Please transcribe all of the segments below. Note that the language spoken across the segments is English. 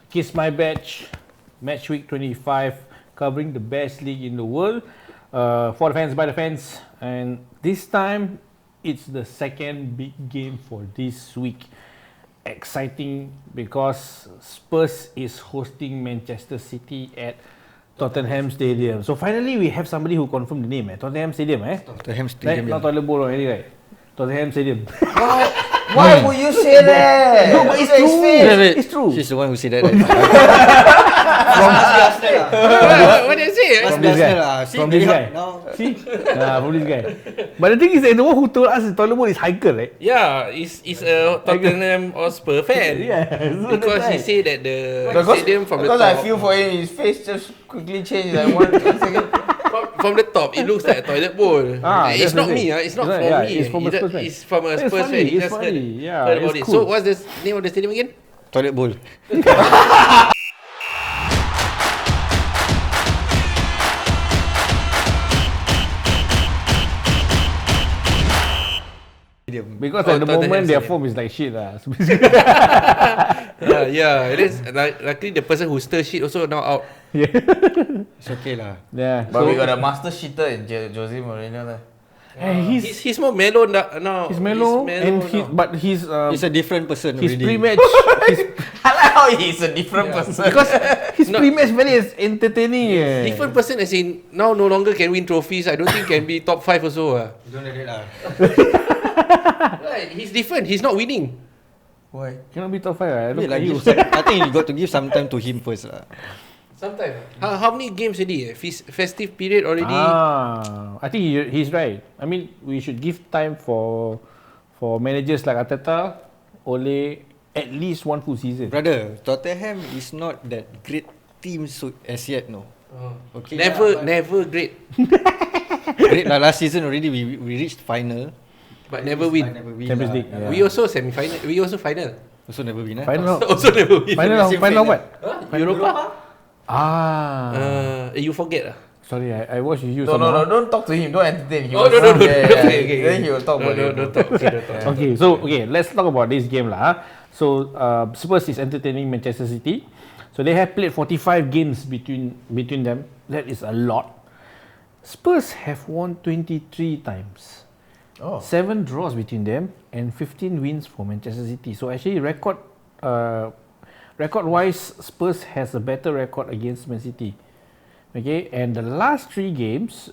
Kiss My Badge, Matchweek 25, covering the best league in the world, for the fans, by the fans. And this time, it's the second big game for this week. Exciting because Spurs is hosting Manchester City at Tottenham Stadium. So finally, we have somebody who confirmed the name. Tottenham Stadium, Tottenham Stadium. Right? Not toilet bowl already, right? Tottenham Stadium. Why would you say that? No, but it's true. It's true. She's the one who said that. Right? What did I say? From this guy. From this guy. See? From this guy. But the thing is that the one who told us the toilet bowl is Hiker, right? Yeah, he's a Tottenham Hotspur fan. Yeah. Because he said that the stadium from the Because top. I feel for him, his face just quickly changed like one second. From the top, it looks like a toilet bowl. It's not me. It's not from me. It's from a Spurs fan. It's from a Spurs fan. He just heard about it. Cool. So what's the name of the stadium again? Toilet bowl. Because at the moment their form is like shit lah. Yeah. It is. Luckily the person who stir shit also now out. It's okay lah. Yeah. But we got a master cheater in Jose Mourinho lah. He's more mellow now. He's mellow, and he's He's a different person his already. pre-match I like how he's a different person. because his pre-match very entertaining. Different person as in now no longer can win trophies. I don't think can be top 5 also. Don't like that lah. Right, he's different. He's not winning. Why? Cannot be top 5. I don't Like think I think you got to give some time to him first lah. Sometimes. How many games already? Festive period already. I think he's right. I mean, we should give time for managers like Arteta, Ole, at least one full season. Brother, Tottenham is not that great team as yet, no. Okay. Never great. Great lah. Last season already we reached final. But never win. Champions League. Lah. We also semi-final. We also final. Also never win. Final. Also never win. Final what? Europa? You forget lah. Sorry, I watched you. No, don't talk to him. Don't entertain him. No. Okay. Then he will talk about it. Don't talk. Okay, so let's talk about this game lah. So Spurs is entertaining Manchester City. So they have played 45 games between them. That is a lot. Spurs have won 23 times. 7 draws between them and 15 wins for Manchester City. So actually record-wise, Spurs has a better record against Man City. Okay, and the last 3 games,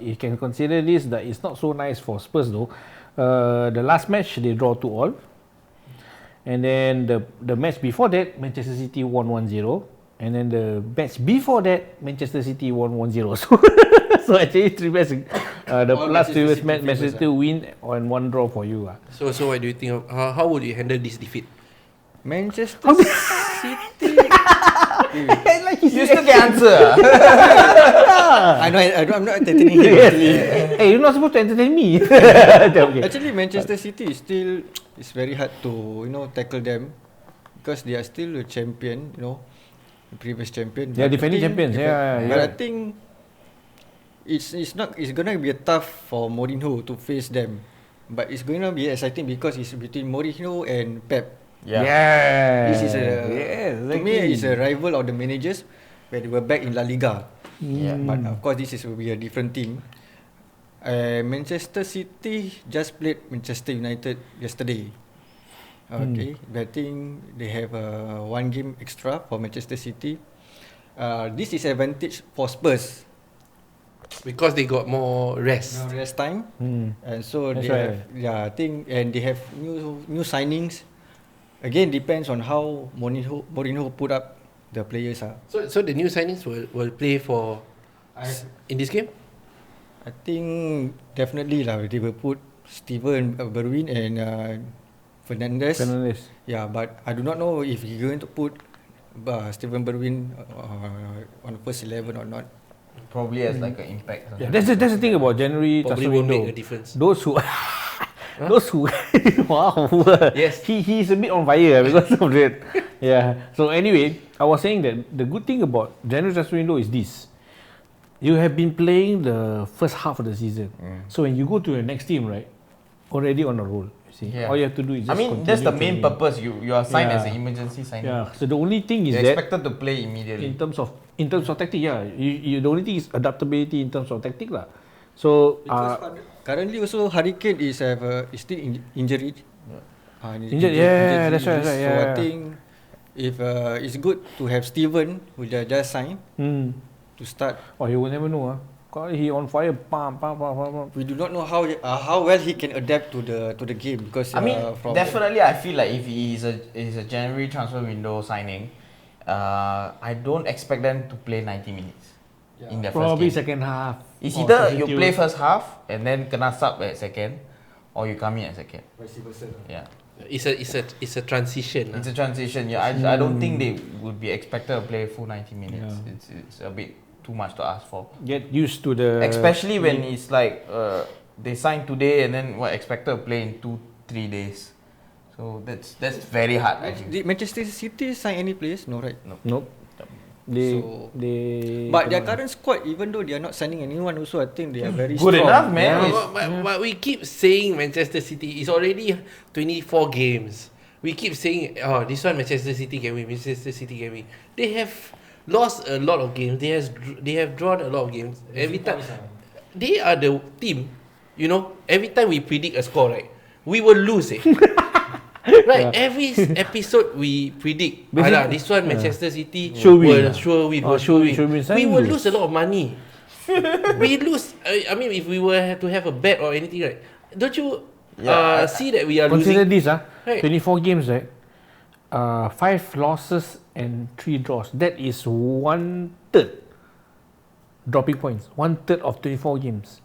you can consider this that it's not so nice for Spurs though. The last match they draw 2-2, and then the match before that, Manchester City won 1-0, and then the match before that, Manchester City won 1-0. So actually 3 matches, the last 3 matches, Manchester City win and 1 draw for you. So what do you think? How would you handle this defeat? Manchester City. Like you still can answer. I know. I'm not entertaining him. Hey, you're not supposed to entertain me. Actually, Manchester City is still. It's very hard to tackle them because they are still a champion. The previous champion. They are defending champions. But I think it's gonna be tough for Mourinho to face them. But it's going to be exciting because it's between Mourinho and Pep. Yeah. This is to me it's a rival of the managers when they were back in La Liga. Yeah. But of course this will be a different team. Manchester City just played Manchester United yesterday. Okay, I think they have 1 game extra for Manchester City. This is advantage for Spurs Because they got more rest. rest time, and so That's they right. have I think, and they have new signings. Again, depends on how Mourinho put up the players. So the new signings will play for in this game? I think definitely lah. They will put Steven Bergwijn and Fernandes. Yeah, but I do not know if he's going to put Steven Bergwijn on the first 11 or not. Probably has like an impact. Yeah, that's the thing about January Probably transfer won't window. make a difference. Those who wow, Yes. he's a bit on fire because of that. Yeah. So anyway, I was saying that the good thing about January transfer window is this: you have been playing the first half of the season. So when you go to the next team, right, already on a roll. See, Yeah. all you have to do is just that's the main continue training. purpose. You are signed as Yeah. an emergency signing. Yeah. So the only thing is You're that expected to play immediately. in terms of tactic, yeah, the only thing is adaptability in terms of tactic lah. So Currently also Hurricane is still injured. Injured, yeah, that's right, So yeah. I think if it's good to have Steven who just signed to start. Oh, you will never know. He on fire, pam. We do not know how well he can adapt to the game because I mean, definitely, I feel like if he is a January transfer window signing, I don't expect them to play 90 minutes in their probably first game. second half. It's or either you substitute. play first half and then kena sub at second, or you come in at second. Vice versa. Yeah, It's a transition. it's a transition. Yeah, I don't think they would be expected to play full 90 minutes. Yeah. It's a bit too much to ask for. Get used to the. Especially when it's like they sign today and then expected to play in 2-3 days. So that's very hard. Did Manchester City sign any players? No, right? Nope. But their current squad, even though they are not signing anyone, also I think they are very Good strong. enough, man. But we keep saying Manchester City is already 24 games. We keep saying, oh, this one Manchester City can win, Manchester City can win. They have lost a lot of games. They have drawn a lot of games. Every time they are the team, you know. Every time we predict a score, right, we will lose. Right, every episode we predict, this one Manchester City will sure win. We will lose a lot of money. We lose. I mean, if we were to have a bet or anything, right? Don't you see that we are Consider losing? this, Right. 24 games, right? 5 losses and 3 draws. That is 1/3 dropping points. 1/3 of 24 games.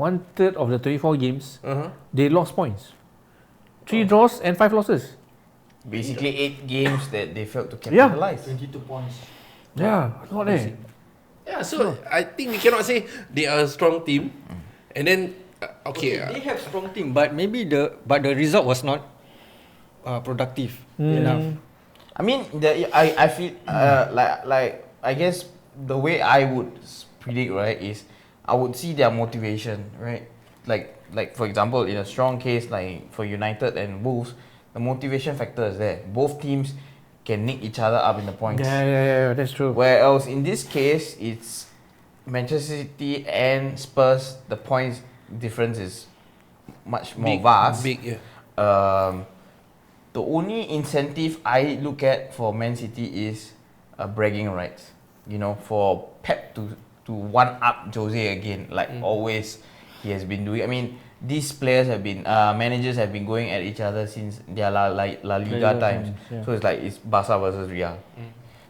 1/3 of the 24 games, they lost points. 3 draws and 5 losses. Basically 8 games that they failed to capitalize. 22 points. Yeah, not there. Yeah, so I think we cannot say they are a strong team, and then They have strong team, but maybe the result was not productive enough. I mean, I feel like I guess the way I would predict, right, is I would see their motivation, right? Like for example, in a strong case like for United and Wolves, the motivation factor is there. Both teams can nick each other up in the points. Yeah, that's true. Whereas in this case, it's Manchester City and Spurs. The points difference is much more vast. Big, yeah. The only incentive I look at for Man City is bragging rights. You know, for Pep to one up Jose again, like always he has been doing. I mean, these players have been managers have been going at each other since their La Liga times. Yeah. So it's Barca versus Real.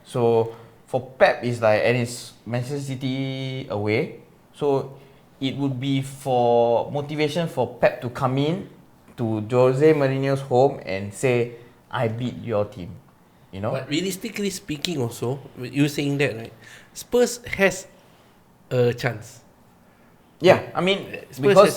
So for Pep it's like, and it's Manchester City away. So it would be for motivation for Pep to come in to Jose Mourinho's home and say, I beat your team. You know? But realistically speaking, also, you saying that, right? Spurs has a chance. Yeah, I mean, Spurs because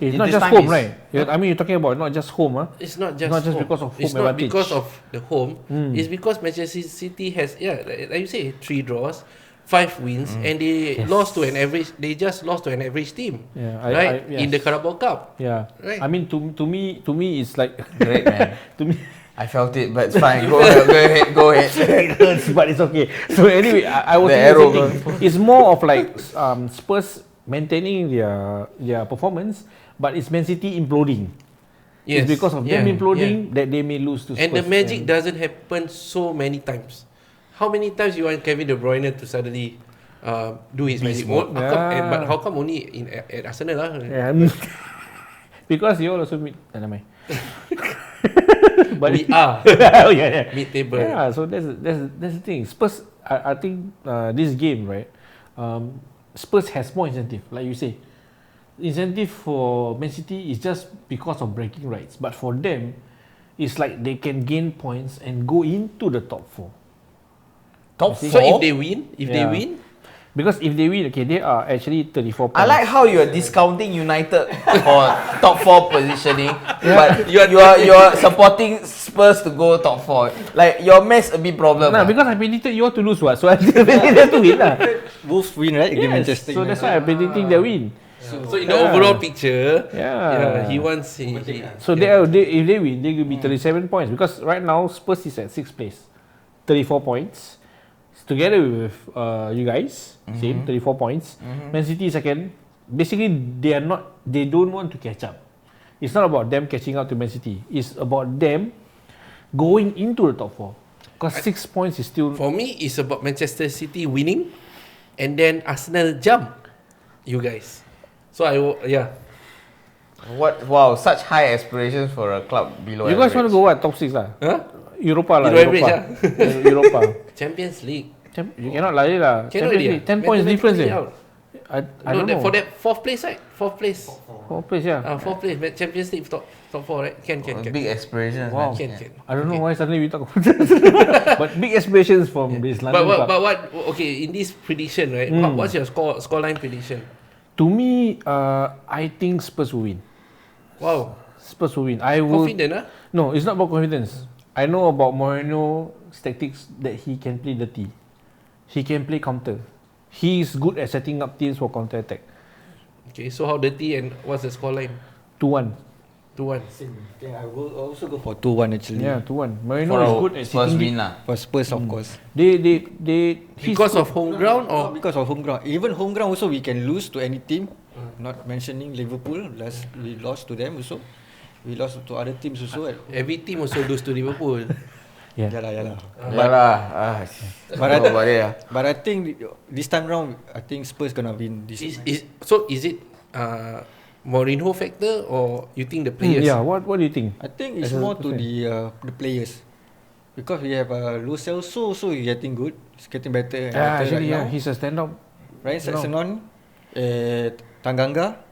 It's not this just time home, is- right? I mean, you're talking about not just home, It's not just home. because of home It's not advantage. because of the home. It's because Manchester City has, like you say, 3 draws, 5 wins, and they lost to an average. They just lost to an average team, Yeah, right? yes. In the Carabao Cup. Yeah, Right. I mean, to me, it's like Great, man. to me. I felt it, but it's fine. Go ahead. It hurts, but it's okay. So anyway, I was The thinking arrow the same thing. It's more of like Spurs maintaining their performance, but it's Man City imploding. Yes. It's because of them imploding that they may lose to Spurs. And the magic doesn't happen so many times. How many times you want Kevin De Bruyne to suddenly do his magic? But how come only at Arsenal lah? Yeah. Because you all also meet. Never mind. But We are oh yeah. mid-table. Yeah, so that's the thing. Spurs, I think this game, right? Spurs has more incentive, like you say. Incentive for Man City is just because of breaking rights, but for them, it's like they can gain points and go into the top 4. Top See? So 4? if they win, Because if they win, okay, they are actually 34 points. I like how you are discounting United for top 4 positioning, but you are supporting Spurs to go top 4. Like your mess a bit problem. Nah, because I predicted you all to lose, what? So I predicted them to win, lah. Wolves win, right? Against Yes, Manchester so United. that's why I'm predicting they win. So in the overall picture, he wants. So if they win, they will be 37 points because right now Spurs is at 6th place, 34 points. Together with you guys, same 34 points. Man City second. Basically, they don't want to catch up. It's not about them catching up to Man City. It's about them going into the top 4. Because 6 points is still. For me, it's about Manchester City winning, and then Arsenal jump. You guys. So Wow, such high aspirations for a club below You guys want to go what? Top 6 lah? Huh? Europa lah. Below average Europa. Champions League. You cannot lie lah. Cannot Champions really. League, 10 points difference eh. I don't know. For that 4th place, right? 4th place. 4th place, yeah. 4th place. Champions League top 4, right? Can. Big aspirations. Wow. Can. I don't know why suddenly we talk about that. But big aspirations from this London club. But what? Okay, in this prediction, right? What's your scoreline prediction? To me, I think Spurs will win. Wow. Spurs will win. I will. Confident, huh? No, it's not about confidence. I know about Mourinho's tactics that he can play dirty. He can play counter. He is good at setting up teams for counter attack. Okay, so how dirty and what's the scoreline? 2-1. 2-1. Same. I think I will also go for 2-1 actually. Yeah, 2-1. Mourinho For is a good at Spurs setting win lah. For Spurs, of course. They Because of home ground Not or because of home ground. Even home ground also we can lose to any team. Not mentioning Liverpool. We lost to them also. We lost to other teams also. every team also lose to Liverpool? Yalah. But I think this time round, I think Spurs gonna win this. Is it Mourinho factor or you think the players? Yeah, what do you think? I think it's As a more to fan. the players. Because we have Lo Celso, so he's getting good. He's getting better and Yeah, better actually, right now. he's a stand-up. Ryan Saxonon, Tanganga.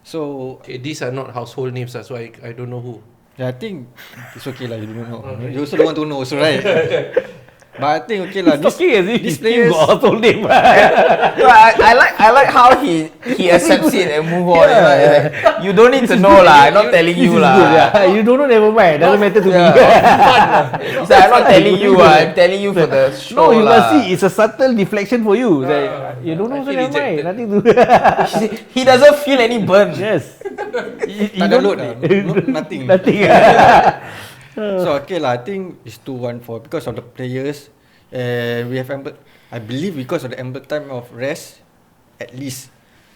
So Okay, these are not household names, so I don't know who. yeah, I think it's okay lah. You don't know. You also don't want to know, also right? But I think okay lah. Talking as if these his team players. got household name. No, I like how he accepts it and move on. Like, you don't need to know lah. I'm not telling you lah. You don't know, never mind. Doesn't matter to me. It's like, I'm not telling you. I'm telling you for the show No, you lah. must see. It's a subtle deflection for you. It's like, you don't know, I so feel never mind. rejected. Nothing to. He doesn't feel any burn. Yes. Tak ada load lah. Nothing. Nothing. So okay lah. I think it's 2-1 for because of the players. We have I believe because of the ample time of rest, at least.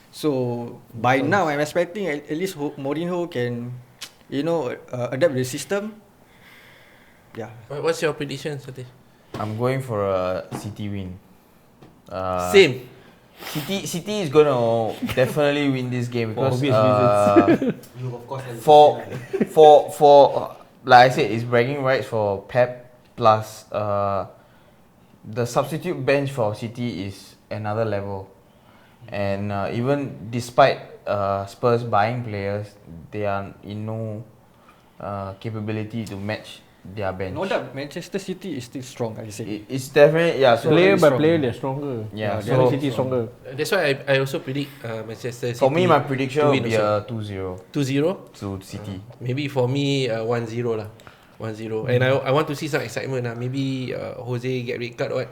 So by now, I'm expecting at least Mourinho can, adapt the system. Yeah. What's your prediction, Satish? I'm going for a City win. Same. City is gonna definitely win this game because obvious reasons. You of course. for like I said, it's bragging rights for Pep plus the substitute bench for City is another level, and even despite Spurs buying players, they are in no capability to match their bench. No doubt, Manchester City is still strong. I say. It's definitely so Player by strong. player, they're stronger. Yeah, so so City is stronger. That's why I also predict Manchester City. for me, my prediction to will win be also. a 2-0 2-0. to City. Maybe for me 1-0 lah. 1-0. And I want to see some excitement lah. Maybe Jose get red card or what.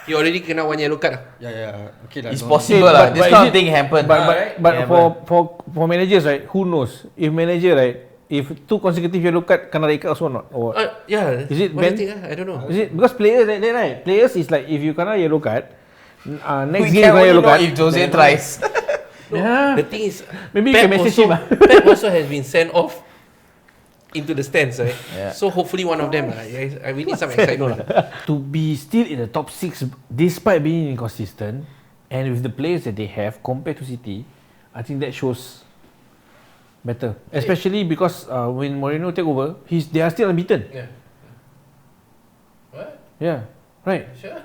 He already kena 1 yellow card lah. Yeah. Okay lah. It's don't- possible lah. This but kind is of thing happen. But for managers, right? Who knows? If manager, right? If 2 consecutive yellow card, kena red card also not? Or what? Yeah. Is it what do Ben? you think? I don't know. Is it because players like that, right? Players is like if you kena yellow card, next we game can kena only yellow know card. if Jose tries. Yeah. The thing is, Maybe you can message him. Pep also has been sent off into the stands, right? Yeah. So hopefully one of them, we need some excitement. To be still in the top 6 despite being inconsistent and with the players that they have compared to City, I think that shows better. Especially because when Mourinho take over, they are still unbeaten. Yeah. What? Yeah, right. Sure.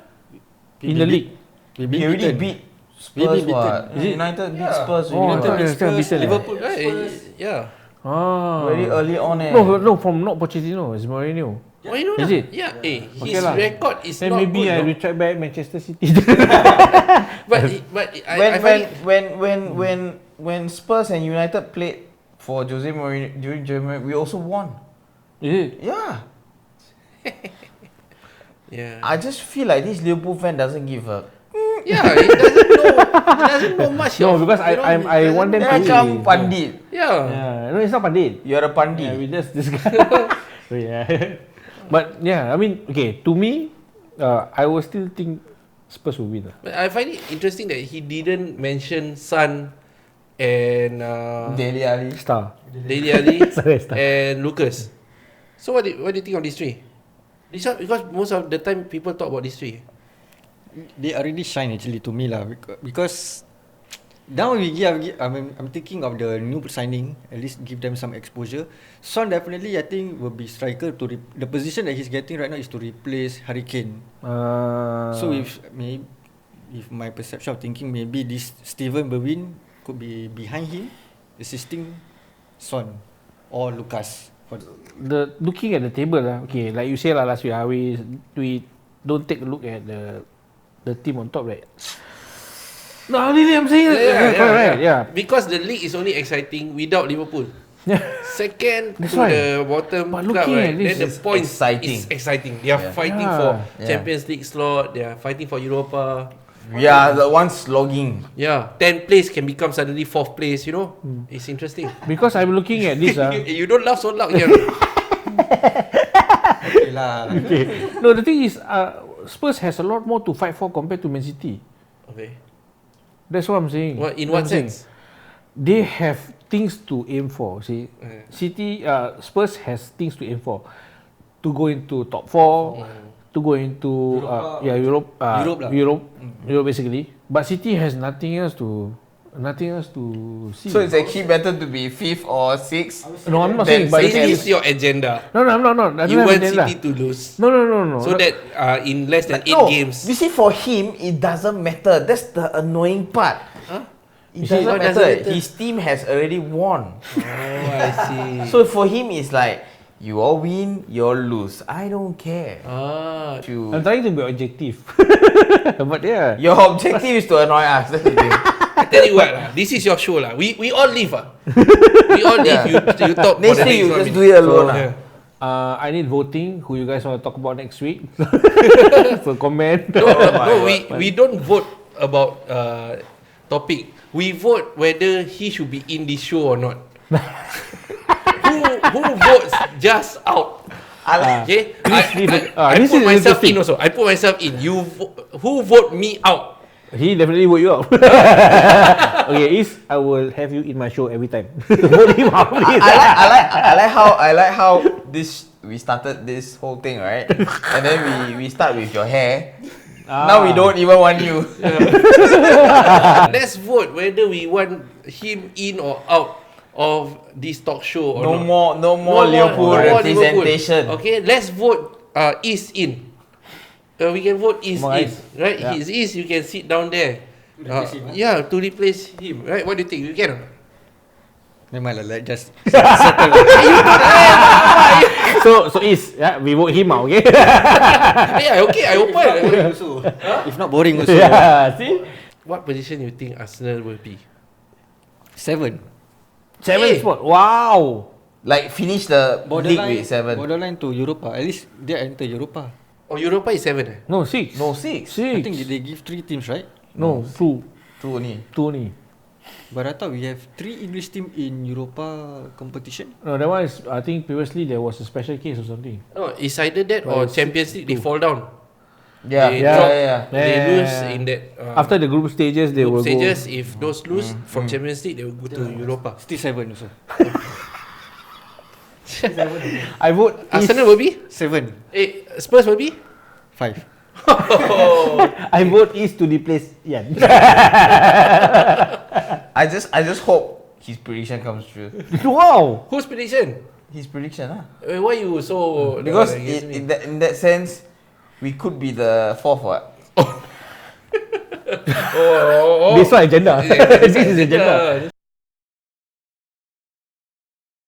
In the league. We He already beat Spurs. What? Is it? United beat Spurs. Oh, already, I thought what? they are still unbeaten. Liverpool, Right, Spurs. yeah. Ah. Very early on. No, from not Pochettino, it's Mourinho. Why not? Is it? Yeah. His Okay lah. record is Then not maybe good. I no? retract back Manchester City. But I find it, When Spurs and United played for Jose Mourinho during Germany, we also won. Is it? Yeah. yeah. I just feel like this Liverpool fan doesn't give a Yeah, he doesn't know much. No, of, because you know, I want them Dia to. macam pandit. Yeah. Yeah, no, it's not pandit. You're a pandit. Yeah, we just this guy. So, yeah, but yeah, I mean, okay, to me, I will still think Spurs will win. But I find it interesting that he didn't mention Son and Dele Alli. Star. Dele Alli Sorry, Star. and Lucas. So what do you think of these three? This one, because most of the time people talk about these three. They already shine actually to me lah, because now I'm thinking of the new signing, at least give them some exposure. Son definitely I think will be striker to the position that he's getting right now is to replace Harry Kane. So if my perception of thinking, maybe this Steven Berwin could be behind him, assisting Son or Lucas. the looking at the table, okay, like you say last week, we don't take a look at the team on top, right? No, really, I'm saying right, yeah. Because the league is only exciting without Liverpool. Second That's to why. the bottom But club, looking right? at this, Then the it's points exciting. is exciting. They are fighting for Champions League slot. They are fighting for Europa. We are the ones slogging. Yeah, 10th place can become suddenly 4th place. You know, it's interesting. Because I'm looking at this. You don't laugh so loud here. Okay lah. Okay. No, the thing is, Spurs has a lot more to fight for compared to Man City. Okay. That's what I'm saying. What in What what I'm saying. sense? They have things to aim for. See, Spurs has things to aim for, to go into top 4, to go into Europe basically. But City has nothing else to see. So it's actually better to be 5th or 6th. No, I'm not saying. Then But the This thing is is, your agenda. no, I'm not. I don't You have want agenda. City to lose, No. so that in less than 8 No, games. you see, for him, it doesn't matter. That's the annoying part. Huh? It see, doesn't what matter. doesn't matter? His team has already won. Oh, I see. So for him, it's like, you all win, you all lose. I don't care. I'm trying to be objective. But yeah. Your objective is to annoy us. That's the thing. I tell you what, this is your show lah. We all leave We all leave. Yeah. You talk. Next for the thing, you next 1 just minute. do it alone. So, lah. I need voting. Who you guys want to talk about next week? So comment. No, we don't vote about topic. We vote whether he should be in this show or not. who votes just out? Okay, I this put is myself interesting. in also. I put myself in. Who vote me out? He definitely vote you out. Okay, I will have you in my show every time. Vote him out, please. I like how we started this whole thing, right? And then we start with your hair. Now we don't even want you. Let's vote whether we want him in or out of this talk show or not. No more Liverpool representation. Liverpool. Okay, let's vote East in. We can vote East More in, East. right? Yeah. His East, you can sit down there. replace him, Yeah, to replace him, right? What do you think? You can? Never mind lah, like just So we vote him out, okay? Yeah, okay, I open. also. If not boring also. Yeah, see? What position you think Arsenal will be? 7. 7 spot. Wow. Like finish the league with 7. Borderline to Europa. At least they enter Europa. Oh, Europa is 7 eh? No, 6. No, 6. 6. I think they give 3 teams, right? No, 2. 2 only. 2 only. But I thought we have 3 English team in Europa competition. No, that one is, I think previously there was a special case or something. No, it's either that Well, or Champions League, they fall down. Yeah, They yeah, drop- yeah. They Yeah. lose in that After the group stages, they will group stages. go. If those lose from Champions League, they will go to Europa. Still 7 also. I vote Arsenal will be? 7. Spurs will be? 5. I vote East to replace Ian. I just hope his prediction comes true. Wow. Whose prediction? His prediction, Why you so Because against me? in that sense, we could be the 4th what? Oh. This one agenda. Yeah, This is agenda.